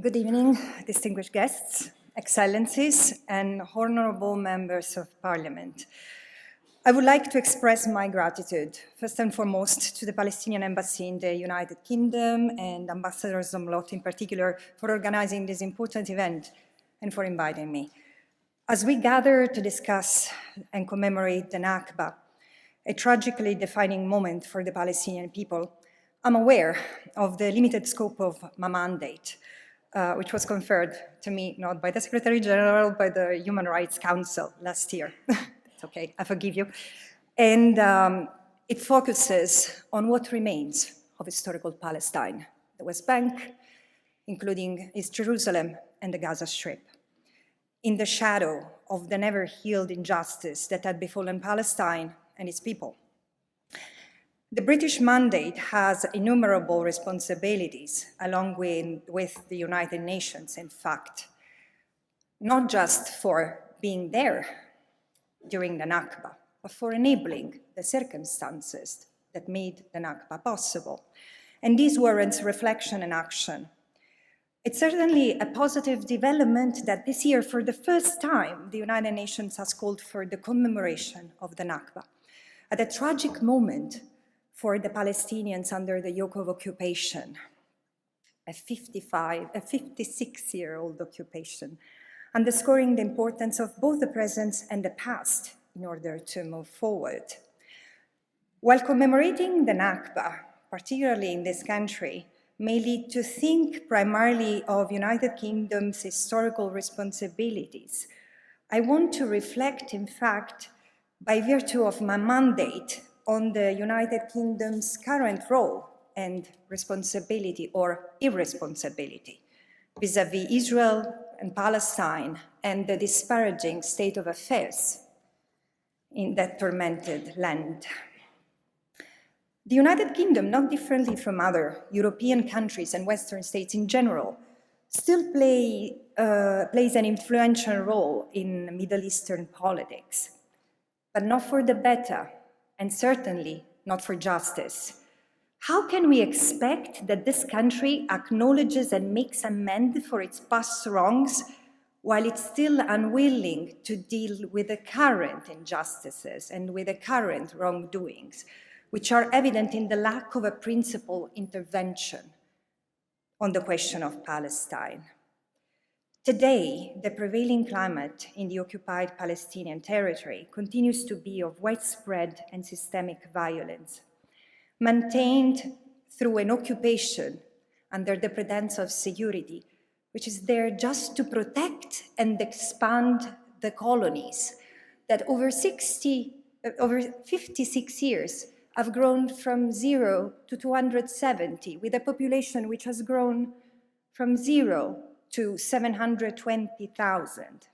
Good evening, distinguished guests, excellencies, and honorable members of parliament. I would like to express my gratitude, first and foremost, to the Palestinian Embassy in the United Kingdom and Ambassador Zomlot in particular for organizing this important event and for inviting me. As we gather to discuss and commemorate the Nakba, a tragically defining moment for the Palestinian people, I'm aware of the limited scope of my mandate, which was conferred to me not by the Secretary General, but the Human Rights Council last year. It's okay, I forgive you. And it focuses on what remains of historical Palestine, the West Bank, including East Jerusalem and the Gaza Strip, in the shadow of the never-healed injustice that had befallen Palestine and its people. The British mandate has innumerable responsibilities, along with the United Nations, in fact, not just for being there during the Nakba, but for enabling the circumstances that made the Nakba possible. And this warrants reflection and action. It's certainly a positive development that this year, for the first time, the United Nations has called for the commemoration of the Nakba, at a tragic moment for the Palestinians under the yoke of occupation, a 56-year-old occupation, underscoring the importance of both the present and the past in order to move forward. While commemorating the Nakba, particularly in this country, may lead to think primarily of United Kingdom's historical responsibilities, I want to reflect, in fact, by virtue of my mandate, on the United Kingdom's current role and responsibility or irresponsibility vis-à-vis Israel and Palestine and the disparaging state of affairs in that tormented land. The United Kingdom, not differently from other European countries and Western states in general, still plays an influential role in Middle Eastern politics, but not for the better, and certainly not for justice. How can we expect that this country acknowledges and makes amends for its past wrongs while it's still unwilling to deal with the current injustices and with the current wrongdoings, which are evident in the lack of a principled intervention on the question of Palestine? Today, the prevailing climate in the occupied Palestinian Territory continues to be of widespread and systemic violence, maintained through an occupation under the pretense of security, which is there just to protect and expand the colonies that over 56 years have grown from 0 to 270, with a population which has grown from 0 to 720,000.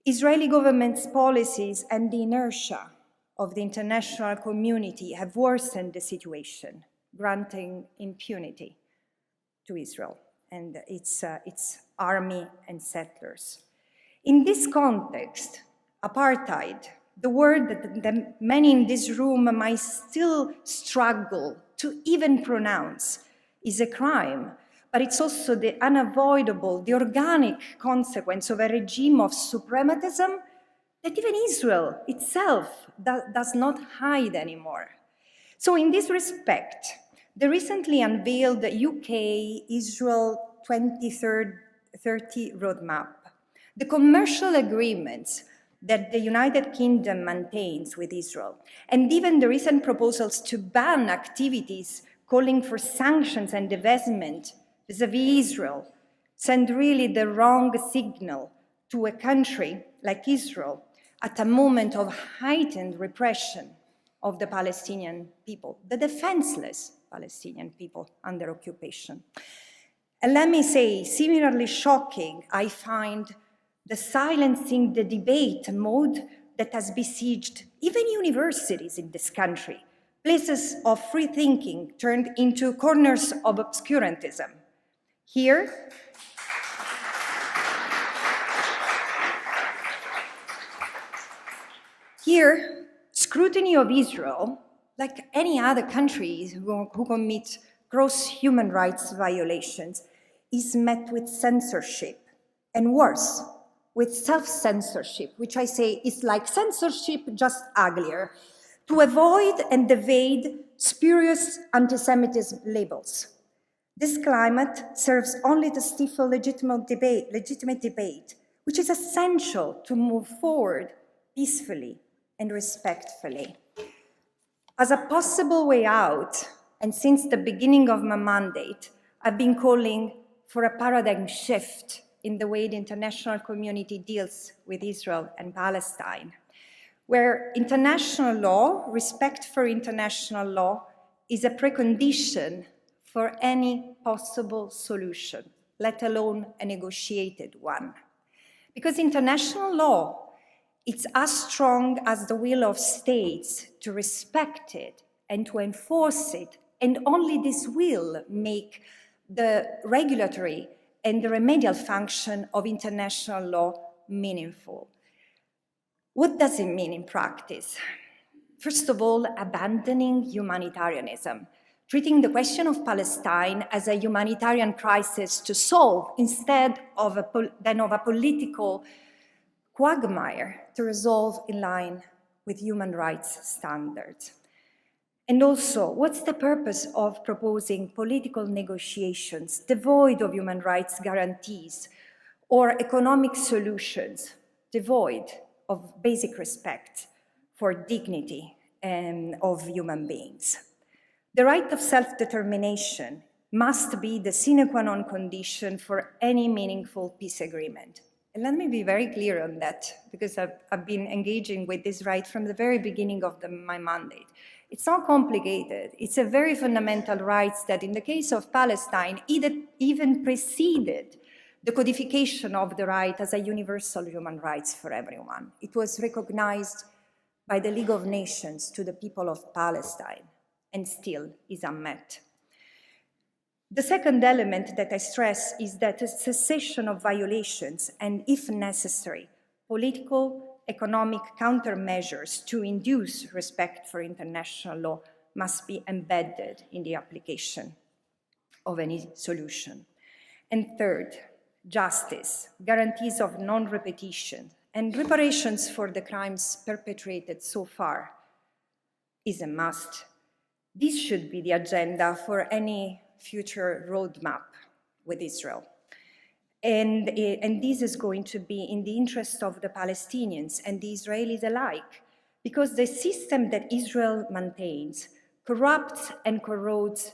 Israeli government's policies and the inertia of the international community have worsened the situation, granting impunity to Israel and its army and settlers. In this context, apartheid, the word that many in this room might still struggle to even pronounce, is a crime, but it's also the unavoidable, the organic consequence of a regime of suprematism that even Israel itself does not hide anymore. So in this respect, the recently unveiled UK-Israel 2030 roadmap, the commercial agreements that the United Kingdom maintains with Israel, and even the recent proposals to ban activities calling for sanctions and divestment vis-à-vis Israel, send really the wrong signal to a country like Israel at a moment of heightened repression of the Palestinian people, the defenseless Palestinian people under occupation. And let me say, similarly shocking, I find the silencing the debate mode that has besieged even universities in this country, places of free thinking turned into corners of obscurantism. Here, scrutiny of Israel, like any other country who commit gross human rights violations, is met with censorship, and worse, with self-censorship, which I say is like censorship, just uglier, to avoid and evade spurious anti-Semitism labels. This climate serves only to stifle legitimate debate, which is essential to move forward peacefully and respectfully. As a possible way out, and since the beginning of my mandate, I've been calling for a paradigm shift in the way the international community deals with Israel and Palestine, where international law, respect for international law, is a precondition for any possible solution, let alone a negotiated one. Because international law, it's as strong as the will of states to respect it and to enforce it, and only this will make the regulatory and the remedial function of international law meaningful. What does it mean in practice? First of all, abandoning humanitarianism, treating the question of Palestine as a humanitarian crisis to solve instead of a political quagmire to resolve in line with human rights standards. And also, what's the purpose of proposing political negotiations devoid of human rights guarantees or economic solutions devoid of basic respect for dignity of human beings? The right of self-determination must be the sine qua non condition for any meaningful peace agreement. And let me be very clear on that, because I've been engaging with this right from the very beginning of my mandate. It's not complicated. It's a very fundamental right that in the case of Palestine, even preceded the codification of the right as a universal human rights for everyone. It was recognized by the League of Nations to the people of Palestine and still is unmet. The second element that I stress is that a cessation of violations and, if necessary, political, economic countermeasures to induce respect for international law must be embedded in the application of any solution. And third, justice, guarantees of non-repetition, and reparations for the crimes perpetrated so far is a must. This should be the agenda for any future roadmap with Israel. And this is going to be in the interest of the Palestinians and the Israelis alike, because the system that Israel maintains corrupts and corrodes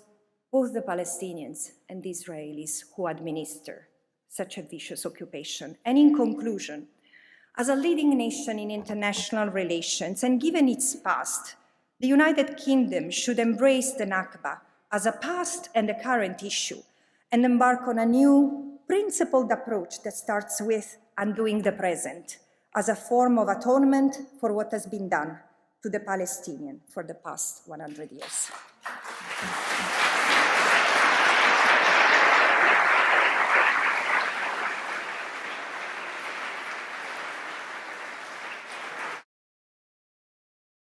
both the Palestinians and the Israelis who administer such a vicious occupation. And in conclusion, as a leading nation in international relations, and given its past, the United Kingdom should embrace the Nakba as a past and a current issue and embark on a new principled approach that starts with undoing the present as a form of atonement for what has been done to the Palestinian for the past 100 years.